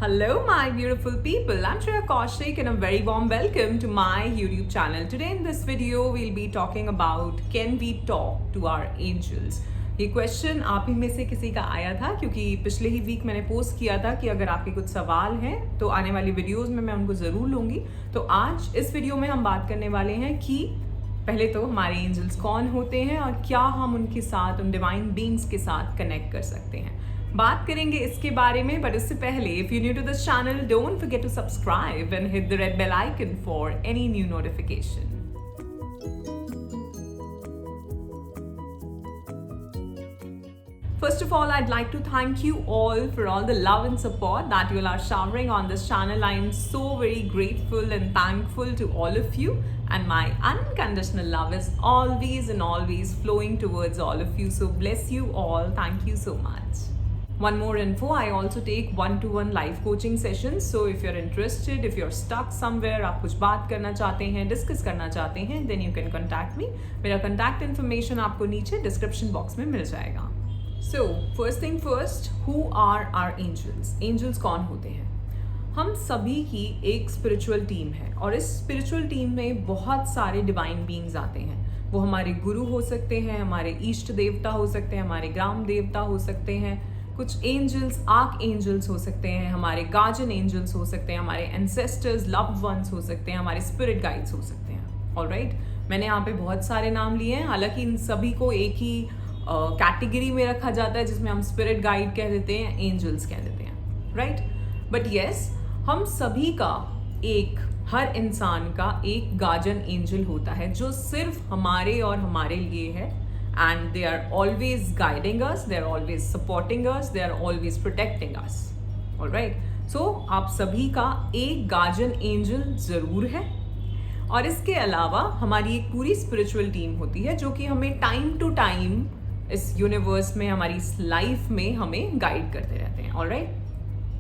Hello, my beautiful people. I'm Shreya Kaushik, and a very warm welcome to my YouTube channel. Today, in this video, we'll be talking about can we talk to our angels? ये question आप ही में से किसी का आया था क्योंकि पिछले ही वीक मैंने पोस्ट किया था कि अगर आपके कुछ सवाल हैं तो आने वाली वीडियोस में मैं उनको ज़रूर लूँगी। तो आज इस वीडियो में हम बात करने वाले हैं कि पहले तो हमारे एंजल्स कौन होते हैं और क्या हम उनके साथ, उन डिवाइन बीइंग्स के साथ कनेक्ट कर सकते हैं। बात करेंगे इसके बारे में, बट इससे पहले if you new to this channel don't forget to subscribe and hit the red bell icon for any new notification. First of all, I'd like to thank you all for all the love and support that you all are showering on this channel. I am so very grateful and thankful to all of you, and my unconditional love is always and always flowing towards all of you. So bless you all. Thank you so much. One more info, I also take one-to-one live coaching sessions. So if you're interested, if you're stuck somewhere, आप कुछ बात करना चाहते हैं, discuss करना चाहते हैं, then you can contact me. मेरा contact information आपको नीचे description box में मिल जाएगा। So first thing first, who are our angels? Angels कौन होते हैं? हम सभी की एक स्पिरिचुअल टीम है और इस स्पिरिचुअल टीम में बहुत सारे डिवाइन बीइंग्स आते हैं। वो हमारे गुरु हो सकते हैं, हमारे इष्ट देवता हो सकते हैं, हमारे ग्राम देवता हो सकते हैं, कुछ एंजल्स, आर्क एंजल्स हो सकते हैं, हमारे गार्जियन एंजल्स हो सकते हैं, हमारे एंसेस्टर्स, लव्ड वंस हो सकते हैं, हमारे स्पिरिट गाइड्स हो सकते हैं। ऑलराइट, मैंने यहाँ पे बहुत सारे नाम लिए हैं, हालांकि इन सभी को एक ही कैटेगरी में रखा जाता है जिसमें हम स्पिरिट गाइड कह देते हैं, एंजल्स कह देते हैं, राइट। बट येस, हम सभी का एक, हर इंसान का एक गार्जियन एंजल होता है जो सिर्फ हमारे और हमारे लिए है। And they are always guiding us, they are always supporting us, they are always protecting us. All right. So आप सभी का एक गार्जियन एंजल जरूर है और इसके अलावा हमारी एक पूरी स्पिरिचुअल टीम होती है जो कि हमें टाइम टू टाइम इस यूनिवर्स में, हमारी इस लाइफ में हमें गाइड करते रहते हैं। All right.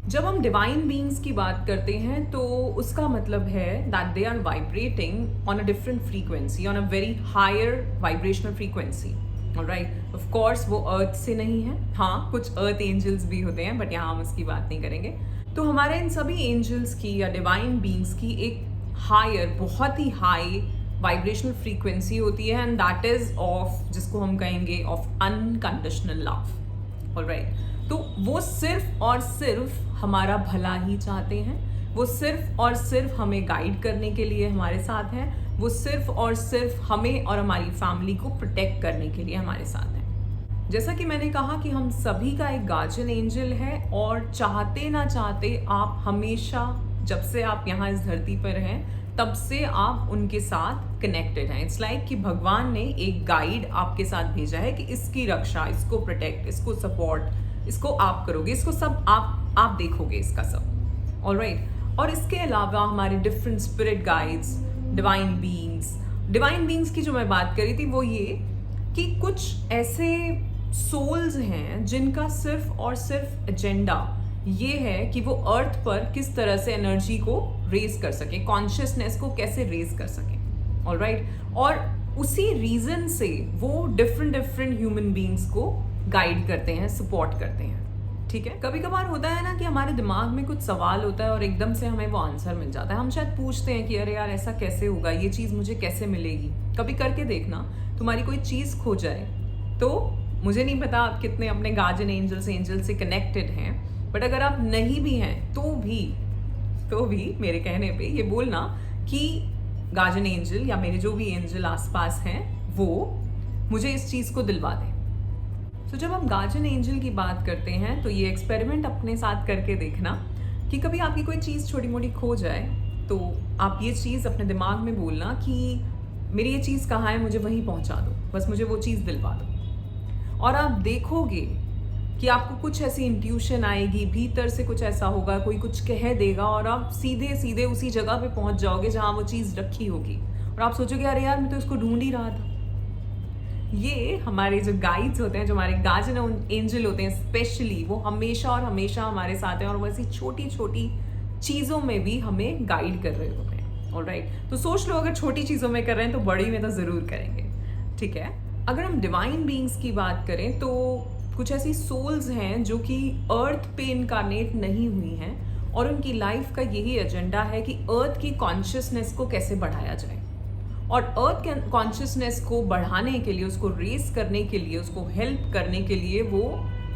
जब हम डिवाइन बीइंग्स की बात करते हैं तो उसका मतलब है that they are vibrating on a different frequency, on a very higher vibrational frequency. Alright, of course वो अर्थ से नहीं है, हाँ कुछ अर्थ एंजल्स भी होते हैं, बट यहाँ हम उसकी बात नहीं करेंगे। तो हमारे इन सभी एंजल्स की या डिवाइन बीइंग्स की एक हायर, बहुत ही हाई वाइब्रेशनल फ्रीक्वेंसी होती है, एंड दैट इज ऑफ, जिसको हम कहेंगे ऑफ अनकंडीशनल लव। ऑलराइट, तो वो सिर्फ और सिर्फ हमारा भला ही चाहते हैं, वो सिर्फ और सिर्फ हमें गाइड करने के लिए हमारे साथ हैं, वो सिर्फ और सिर्फ हमें और हमारी फैमिली को प्रोटेक्ट करने के लिए हमारे साथ हैं। जैसा कि मैंने कहा कि हम सभी का एक गार्जियन एंजल है और चाहते ना चाहते आप हमेशा, जब से आप यहाँ इस धरती पर हैं तब से आप उनके साथ कनेक्टेड हैं। इट्स लाइक कि भगवान ने एक गाइड आपके साथ भेजा है कि इसकी रक्षा, इसको प्रोटेक्ट, इसको सपोर्ट, इसको आप करोगे, इसको सब आप देखोगे, इसका सब। ऑलराइट, और इसके अलावा हमारे different spirit guides, divine beings की जो मैं बात करी थी वो ये कि कुछ ऐसे सोल्स हैं जिनका सिर्फ और सिर्फ एजेंडा ये है कि वो अर्थ पर किस तरह से एनर्जी को रेज कर सके, कॉन्शियसनेस को कैसे रेज कर सके। ऑलराइट, और उसी रीजन से वो डिफरेंट ह्यूमन बीइंग्स को गाइड करते हैं, सपोर्ट करते हैं। ठीक है, कभी कभार होता है ना कि हमारे दिमाग में कुछ सवाल होता है और एकदम से हमें वो आंसर मिल जाता है। हम शायद पूछते हैं कि अरे यार ऐसा कैसे होगा, ये चीज़ मुझे कैसे मिलेगी। कभी करके देखना, तुम्हारी कोई चीज़ खो जाए तो, मुझे नहीं पता आप कितने अपने गार्जियन एंजल से कनेक्टेड हैं, बट अगर आप नहीं भी हैं तो भी मेरे कहने पे ये बोलना कि गार्जियन एंजल या मेरे जो भी एंजल आसपास हैं वो मुझे इस चीज़ को दिलवा दें। तो जब हम गार्जियन एंजल की बात करते हैं तो ये एक्सपेरिमेंट अपने साथ करके देखना कि कभी आपकी कोई चीज़ छोटी मोटी खो जाए तो आप ये चीज़ अपने दिमाग में बोलना कि मेरी ये चीज़ कहाँ है, मुझे वहीं पहुँचा दो, बस मुझे वो चीज़ दिलवा दो। और आप देखोगे कि आपको कुछ ऐसी इंट्यूशन आएगी, भीतर से कुछ ऐसा होगा, कोई कुछ कह देगा और आप सीधे सीधे उसी जगह पे पहुँच जाओगे जहाँ वो चीज़ रखी होगी और आप सोचोगे अरे यार मैं तो इसको ढूंढ ही रहा था। ये हमारे जो गाइड्स होते हैं, जो हमारे गार्जियन एंजल होते हैं स्पेशली, वो हमेशा और हमेशा हमारे साथ हैं और वैसी छोटी छोटी चीज़ों में भी हमें गाइड कर रहे होते हैं। ऑलराइट, तो सोच लो अगर छोटी चीज़ों में कर रहे हैं तो बड़ी में तो ज़रूर करेंगे। ठीक है, अगर हम डिवाइन बीइंग्स की बात करें तो कुछ ऐसी सोल्स हैं जो कि अर्थ पे इनकारनेट नहीं हुई हैं और उनकी लाइफ का यही एजेंडा है कि अर्थ की कॉन्शियसनेस को कैसे बढ़ाया जाए। और अर्थ कॉन्शियसनेस को बढ़ाने के लिए, उसको रेस करने के लिए, उसको हेल्प करने के लिए वो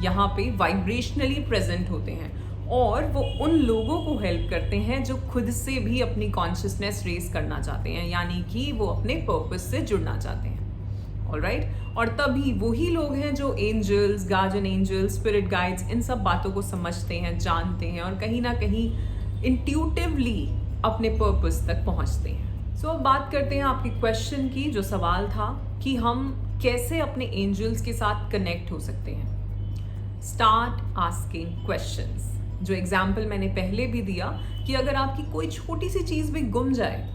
यहाँ पे वाइब्रेशनली प्रेजेंट होते हैं और वो उन लोगों को हेल्प करते हैं जो खुद से भी अपनी कॉन्शियसनेस रेस करना चाहते हैं, यानी कि वो अपने पर्पस से जुड़ना चाहते हैं। ऑलराइट, और तभी वही लोग हैं जो angels, guardian angels, spirit guides, इन सब बातों को समझते हैं, जानते हैं और कहीं ना कहीं इंट्यूटिवली अपने पर्पस तक पहुंचते हैं। सो अब बात करते हैं आपके क्वेश्चन की, जो सवाल था कि हम कैसे अपने एंजल्स के साथ कनेक्ट हो सकते हैं। Start asking questions. जो एग्जाम्पल मैंने पहले भी दिया कि अगर आपकी कोई छोटी सी चीज़ भी गुम जाए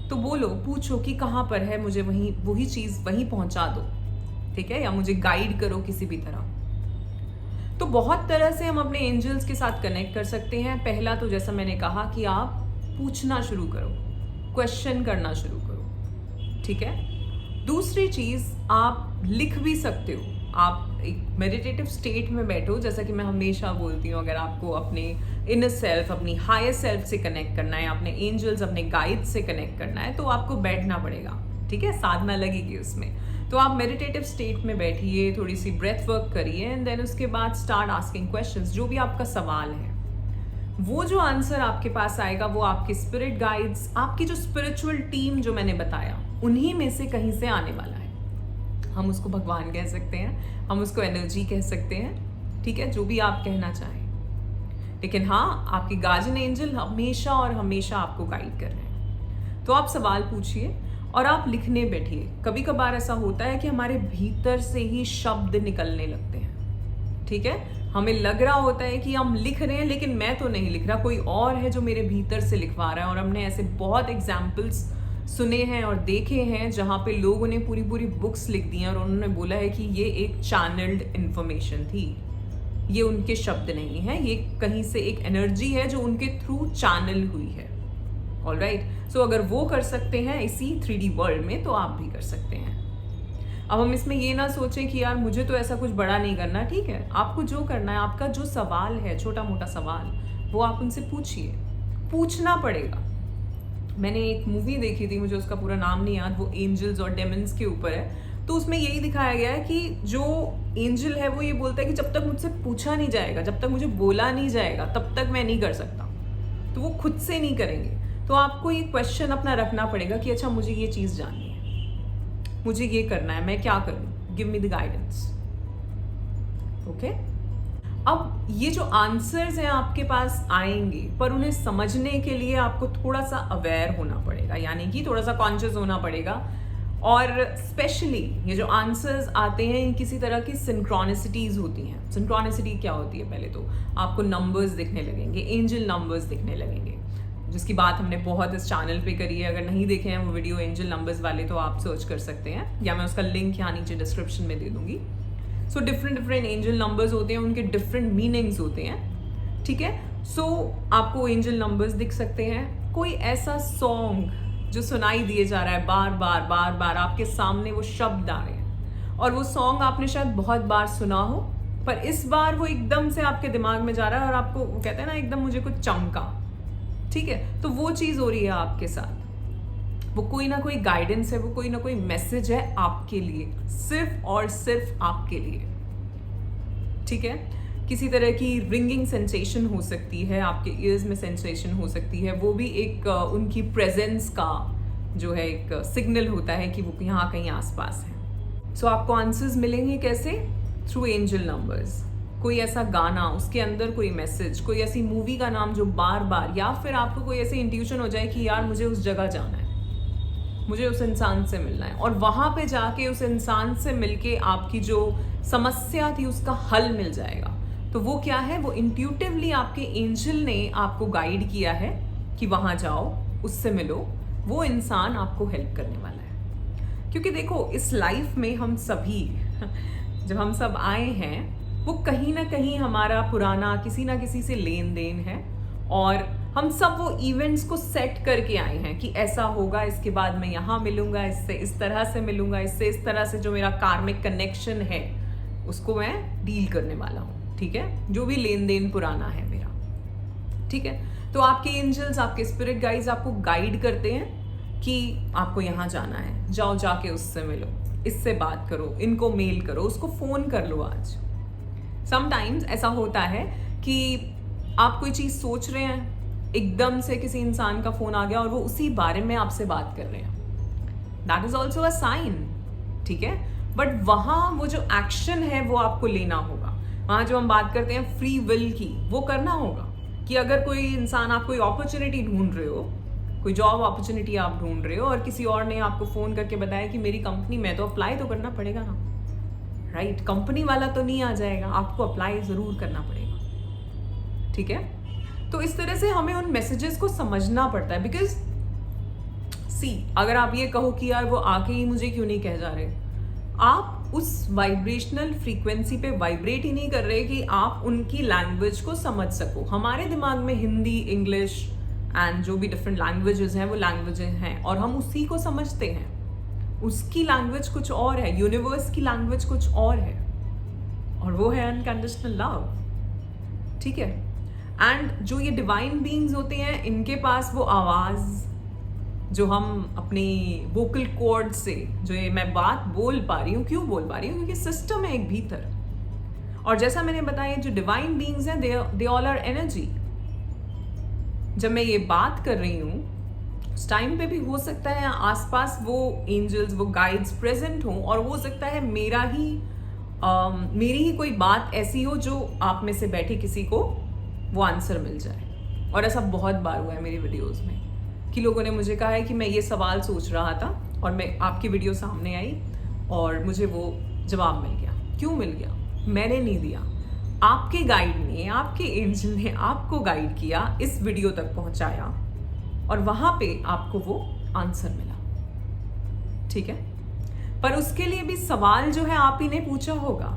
तो बोलो, पूछो कि कहाँ पर है, मुझे वही चीज़ वहीं पहुँचा दो, ठीक है, या मुझे गाइड करो किसी भी तरह। तो बहुत तरह से हम अपने एंजल्स के साथ कनेक्ट कर सकते हैं। पहला तो जैसा मैंने कहा कि आप पूछना शुरू करो, क्वेश्चन करना शुरू करो, ठीक है। दूसरी चीज़, आप लिख भी सकते हो। आप एक मेडिटेटिव स्टेट में बैठो, जैसा कि मैं हमेशा बोलती हूँ, अगर आपको अपने इनर सेल्फ, अपनी हायर सेल्फ से कनेक्ट करना है, अपने एंजल्स, अपने गाइड से कनेक्ट करना है, तो आपको बैठना पड़ेगा, ठीक है, साधना लगेगी उसमें। तो आप मेडिटेटिव स्टेट में बैठिए, थोड़ी सी ब्रेथ वर्क करिए एंड देन उसके बाद स्टार्ट आस्किंग क्वेश्चंस। जो भी आपका सवाल है, वो जो आंसर आपके पास आएगा वो आपके स्पिरिट गाइड्स, आपकी जो स्पिरिचुअल टीम जो मैंने बताया, उन्हीं में से कहीं से आने वाला है। हम उसको भगवान कह सकते हैं, हम उसको एनर्जी कह सकते हैं, ठीक है, जो भी आप कहना चाहें। लेकिन हाँ, आपके गार्डियन एंजल हमेशा और हमेशा आपको गाइड कर रहे हैं। तो आप सवाल पूछिए और आप लिखने बैठिए। कभी कभार ऐसा होता है कि हमारे भीतर से ही शब्द निकलने लगते हैं, ठीक है। हमें लग रहा होता है कि हम लिख रहे हैं, लेकिन मैं तो नहीं लिख रहा, कोई और है जो मेरे भीतर से लिखवा रहा है। और हमने ऐसे बहुत एग्जाम्पल्स सुने हैं और देखे हैं जहाँ पे लोगों ने पूरी पूरी बुक्स लिख दी हैं और उन्होंने बोला है कि ये एक चैनल्ड इंफॉर्मेशन थी, ये उनके शब्द नहीं है, ये कहीं से एक एनर्जी है जो उनके थ्रू चैनल हुई है। ऑलराइट, सो अगर वो कर सकते हैं इसी 3D वर्ल्ड में, तो आप भी कर सकते हैं। अब हम इसमें ये ना सोचें कि यार मुझे तो ऐसा कुछ बड़ा नहीं करना, ठीक है, आपको जो करना है, आपका जो सवाल है, छोटा मोटा सवाल, वो आप उनसे पूछिए, पूछना पड़ेगा। मैंने एक मूवी देखी थी, मुझे उसका पूरा नाम नहीं याद, वो एंजल्स और डेमन्स के ऊपर है। तो उसमें यही दिखाया गया है कि जो एंजल है वो ये बोलता है कि जब तक मुझसे पूछा नहीं जाएगा, जब तक मुझे बोला नहीं जाएगा, तब तक मैं नहीं कर सकता। तो वो खुद से नहीं करेंगे। तो आपको ये क्वेश्चन अपना रखना पड़ेगा कि अच्छा, मुझे ये चीज़ जाननी है, मुझे ये करना है, मैं क्या करूँ, give me the guidance. Okay, अब ये जो आंसर्स हैं आपके पास आएंगे, पर उन्हें समझने के लिए आपको थोड़ा सा अवेयर होना पड़ेगा, यानी कि थोड़ा सा कॉन्शियस होना पड़ेगा। और स्पेशली ये जो आंसर्स आते हैं, किसी तरह की सिंक्रोनिसिटीज होती हैं। सिंक्रोनिसिटी क्या होती है? पहले तो आपको नंबर्स दिखने लगेंगे, एंजल नंबर्स दिखने लगेंगे, जिसकी बात हमने बहुत इस चैनल पे करी है। अगर नहीं देखे हैं वो वीडियो एंजल नंबर्स वाले, तो आप सर्च कर सकते हैं, या मैं उसका लिंक यहाँ नीचे डिस्क्रिप्शन में दे दूंगी। सो डिफरेंट एंजल नंबर्स होते हैं, उनके डिफरेंट मीनिंग्स होते हैं, ठीक है। सो आपको एंजल नंबर्स दिख सकते हैं। कोई ऐसा सॉन्ग जो सुनाई दिए जा रहा है, बार बार आपके सामने वो शब्द आ रहे हैं, और वो सॉन्ग आपने शायद बहुत बार सुना हो, पर इस बार वो एकदम से आपके दिमाग में जा रहा है और आपको, वो कहते हैं ना, एकदम मुझे कुछ चमका, ठीक है। तो वो चीज़ हो रही है आपके साथ, वो कोई ना कोई गाइडेंस है, वो कोई ना कोई मैसेज है आपके लिए, सिर्फ और सिर्फ आपके लिए, ठीक है। किसी तरह की रिंगिंग सेंसेशन हो सकती है, आपके ईयर्स में सेंसेशन हो सकती है, वो भी एक उनकी प्रेजेंस का जो है एक सिग्नल होता है कि वो यहाँ कहीं आसपास है। सो आपको आंसर्स मिलेंगे कैसे? Through angel numbers. कोई ऐसा गाना, उसके अंदर कोई मैसेज, कोई ऐसी मूवी का नाम जो बार बार, या फिर आपको कोई ऐसी इंट्यूशन हो जाए कि यार मुझे उस जगह जाना है, मुझे उस इंसान से मिलना है, और वहाँ पे जाके उस इंसान से मिलके आपकी जो समस्या थी उसका हल मिल जाएगा। तो वो क्या है? वो इंट्यूटिवली आपके एंजल ने आपको गाइड किया है कि वहाँ जाओ, उससे मिलो, वो इंसान आपको हेल्प करने वाला है। क्योंकि देखो, इस लाइफ में हम सभी जब हम सब आए हैं, वो कहीं ना कहीं हमारा पुराना किसी ना किसी से लेन देन है, और हम सब वो इवेंट्स को सेट करके आए हैं कि ऐसा होगा, इसके बाद मैं यहाँ मिलूंगा, इससे इस तरह से मिलूंगा, इससे इस तरह से जो मेरा कार्मिक कनेक्शन है उसको मैं डील करने वाला हूँ, ठीक है, जो भी लेन देन पुराना है मेरा, ठीक है। तो आपके एंजल्स, आपके स्पिरिट गाइड्स आपको गाइड करते हैं कि आपको यहाँ जाना है, जाओ जाके उससे मिलो, इससे बात करो, इनको मेल करो, उसको फ़ोन कर लो आज। समटाइम्स ऐसा होता है कि आप कोई चीज़ सोच रहे हैं, एकदम से किसी इंसान का फ़ोन आ गया और वो उसी बारे में आपसे बात कर रहे हैं, that is also a sign, ठीक है। बट वहाँ वो जो एक्शन है वो आपको लेना होगा। वहाँ जो हम बात करते हैं फ्री विल की, वो करना होगा कि अगर कोई इंसान, आप कोई अपॉर्चुनिटी ढूंढ रहे हो, कोई जॉब अपॉर्चुनिटी आप ढूंढ रहे हो और किसी और ने आपको फ़ोन करके बताया कि मेरी कंपनी में, तो अप्लाई तो करना पड़ेगा ना, राइट। कंपनी वाला तो नहीं आ जाएगा, आपको अप्लाई ज़रूर करना पड़ेगा, ठीक है। तो इस तरह से हमें उन मैसेजेस को समझना पड़ता है। बिकॉज अगर आप ये कहो कि यार वो आके ही मुझे क्यों नहीं कह जा रहे, आप उस वाइब्रेशनल फ्रीक्वेंसी पे वाइब्रेट ही नहीं कर रहे कि आप उनकी लैंग्वेज को समझ सको। हमारे दिमाग में हिंदी, इंग्लिश एंड जो भी डिफरेंट लैंग्वेजेस हैं वो लैंग्वेजेस हैं और हम उसी को समझते हैं। उसकी लैंग्वेज कुछ और है, यूनिवर्स की लैंग्वेज कुछ और है, और वो है अनकंडीशनल लव, ठीक है। एंड जो ये डिवाइन बीइंग्स होते हैं, इनके पास वो आवाज़ जो हम अपनी वोकल कॉर्ड से, जो ये मैं बात बोल पा रही हूँ, क्यों बोल पा रही हूँ, क्योंकि सिस्टम है एक भीतर। और जैसा मैंने बताया, जो डिवाइन बीइंग्स हैं, दे ऑल आर एनर्जी। जब मैं ये बात कर रही हूँ, उस टाइम पे भी हो सकता है आसपास वो एंजल्स, वो गाइड्स प्रेजेंट हों, और हो सकता है मेरी ही कोई बात ऐसी हो जो आप में से बैठे किसी को वो आंसर मिल जाए। और ऐसा बहुत बार हुआ है मेरी वीडियोस में कि लोगों ने मुझे कहा है कि मैं ये सवाल सोच रहा था और मैं आपकी वीडियो सामने आई और मुझे वो जवाब मिल गया। क्यों मिल गया? मैंने नहीं दिया, आपके गाइड ने, आपके एंजल ने आपको गाइड किया, इस वीडियो तक पहुंचाया और वहां पे आपको वो आंसर मिला, ठीक है। पर उसके लिए भी सवाल जो है आप ही ने पूछा होगा,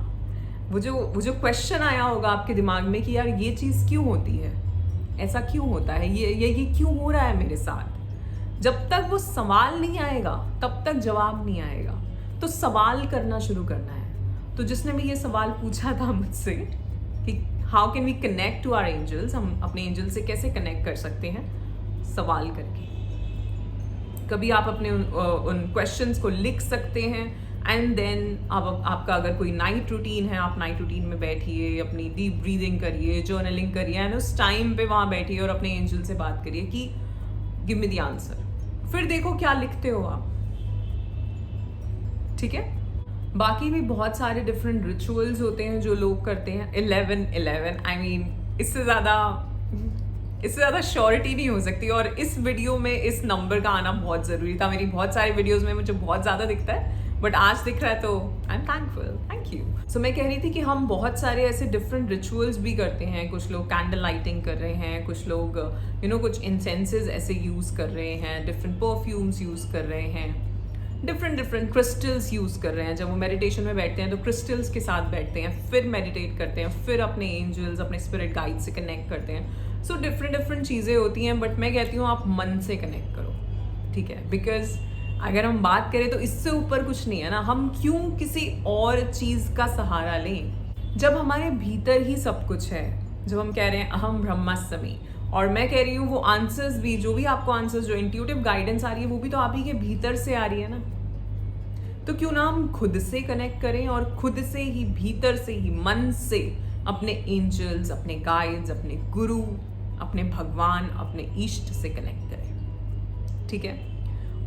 वो जो क्वेश्चन आया होगा आपके दिमाग में कि यार ये चीज़ क्यों होती है, ऐसा क्यों होता है, ये क्यों हो रहा है मेरे साथ। जब तक वो सवाल नहीं आएगा तब तक जवाब नहीं आएगा। तो सवाल करना शुरू करना है। तो जिसने भी ये सवाल पूछा था मुझसे कि how can we connect to our angels, हम अपने एंजल से कैसे कनेक्ट कर सकते हैं, सवाल करके। कभी आप अपने उन क्वेश्चंस को लिख सकते हैं एंड देन आपका अगर कोई नाइट रूटीन है, आप नाइट रूटीन में बैठिए, अपनी डीप ब्रीदिंग करिए, जर्नलिंग करिए एंड उस टाइम पे वहाँ बैठिए और अपने एंजल से बात करिए कि गिव मी द आंसर। फिर देखो क्या लिखते हो आप, ठीक है। बाकी भी बहुत सारे डिफरेंट रिचुअल्स होते हैं जो लोग करते हैं। 11-11 आई मीन इससे ज़्यादा श्योरिटी नहीं हो सकती। और इस वीडियो में इस नंबर का आना बहुत ज़रूरी था। मेरी बहुत सारी वीडियोस में मुझे बहुत ज़्यादा दिखता है, बट आज दिख रहा है तो I am thankful, thank you. So मैं कह रही थी कि हम बहुत सारे ऐसे डिफरेंट रिचुअल्स भी करते हैं। कुछ लोग कैंडल लाइटिंग कर रहे हैं, कुछ लोग कुछ इंसेंसेस ऐसे यूज़ कर रहे हैं, डिफरेंट परफ्यूम्स यूज़ कर रहे हैं, डिफरेंट क्रिस्टल्स यूज़ कर रहे हैं। जब वो मेडिटेशन में बैठते हैं तो क्रिस्टल्स के साथ बैठते हैं, फिर मेडिटेट करते हैं, फिर अपने एंजल्स, अपने स्पिरिट गाइड से कनेक्ट करते हैं। सो डिफरेंट चीज़ें होती हैं, बट मैं कहती हूँ आप मन से कनेक्ट करो, ठीक है। बिकॉज अगर हम बात करें तो इससे ऊपर कुछ नहीं है ना। हम क्यों किसी और चीज़ का सहारा लें जब हमारे भीतर ही सब कुछ है। जब हम कह रहे हैं अहम ब्रह्मास्मि, और मैं कह रही हूँ वो आंसर्स भी, जो भी आपको आंसर्स, जो इंट्यूटिव गाइडेंस आ रही है, वो भी तो आप ही के भीतर से आ रही है ना। तो क्यों ना हम खुद से कनेक्ट करें और खुद से ही, भीतर से ही, मन से अपने एंजल्स, अपने गाइड्स, अपने गुरु, अपने भगवान, अपने इष्ट से कनेक्ट करें, ठीक है।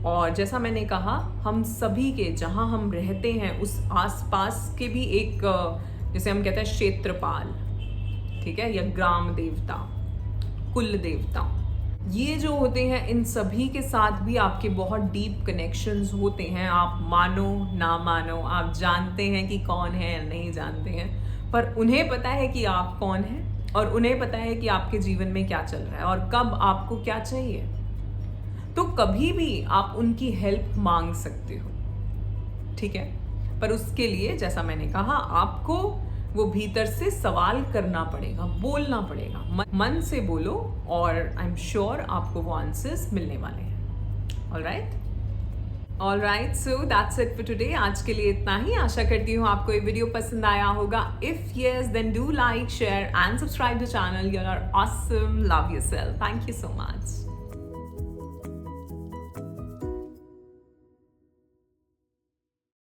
और जैसा मैंने कहा, हम सभी के, जहाँ हम रहते हैं उस आसपास के भी एक, जैसे हम कहते हैं क्षेत्रपाल, ठीक है, या ग्राम देवता, कुल देवता, ये जो होते हैं, इन सभी के साथ भी आपके बहुत डीप कनेक्शंस होते हैं। आप मानो ना मानो, आप जानते हैं कि कौन है या नहीं जानते हैं, पर उन्हें पता है कि आप कौन हैं और उन्हें पता है कि आपके जीवन में क्या चल रहा है और कब आपको क्या चाहिए। तो कभी भी आप उनकी हेल्प मांग सकते हो, ठीक है। पर उसके लिए, जैसा मैंने कहा, आपको वो भीतर से सवाल करना पड़ेगा, बोलना पड़ेगा, मन से बोलो और आई एम श्योर आपको वो आंसर्स मिलने वाले हैं। Alright, all right, so that's it for today. आज के लिए इतना ही। आशा करती हूँ आपको ये वीडियो पसंद आया होगा। If yes, then do like, share and subscribe the channel. You are awesome, love yourself, thank you so much.